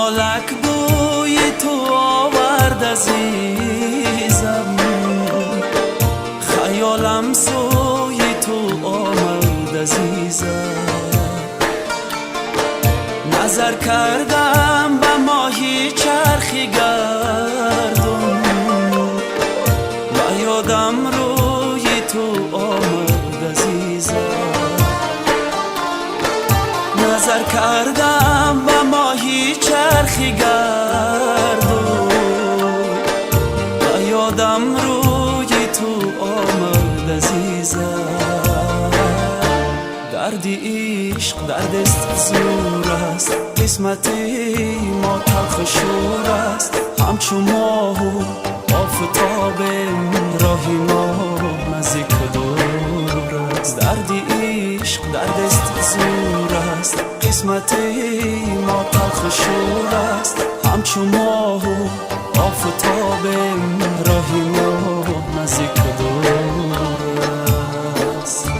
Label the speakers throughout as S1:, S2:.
S1: خیالک بوی تو آورد عزیزم، خیالم سوی تو آمد عزیزم. نظر کردم به ماهی چرخی گردون و یادم روی تو آمد عزیزم. نظر کردم به ماهی چرخی گردون و یادم روی تو آمد عزیزم. دردی عشق دردست زور است، قسمتی ما تلخ شور است. همچو ماه و آفتاب راهی ما نزدیک دور است. دردی عشق دردست زور است، قسمتی ما تلخ شور است. همچو ماه و آفتاب راهی ما نزدیک دور است.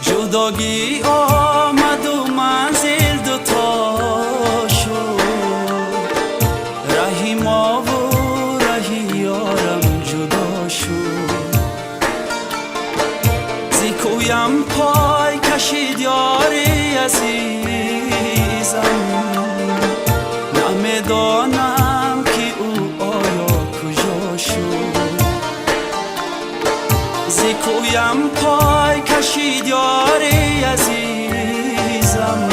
S1: جداگی آمد و منزل دوتا شد، رهی ما و رهی یارم جدا شد. زی کویم پای کشید یاری عزیزم، نمیدانم که او آیا کجا شد. زی کویم پای کشید یاری عزیزم،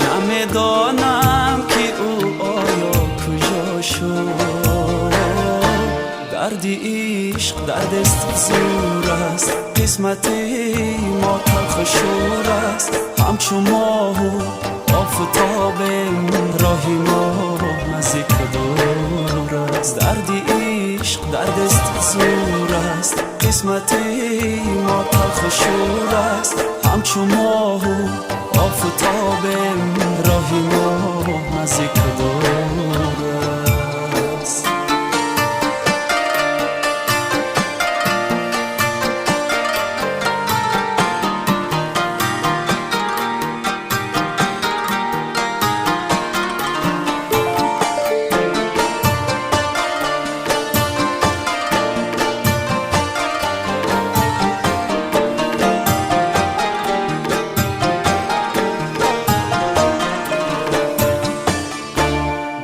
S1: نمیدانم که او آیا کجا شد. دردی عشق دردست زور است، قسمتی ما تلخ شور است. همچو ماه و آفتاب راهی ما نزدیک دور است. دردی عشق دردست زور است، قسمتی ما تلخ شور است. همچو ماه و آفتاب راهی ما نزدیک دور است.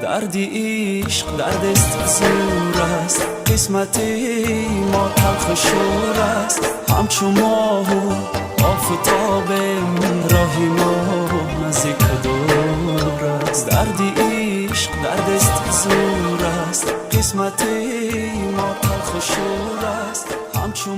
S1: دردی عشق دردست زور است، قسمتی ما تلخ شور است. همچو ماه و آفتاب راهی ما نزدیک دور است. دردی عشق دردست زور است، قسمتی ما تلخ شور است. همچو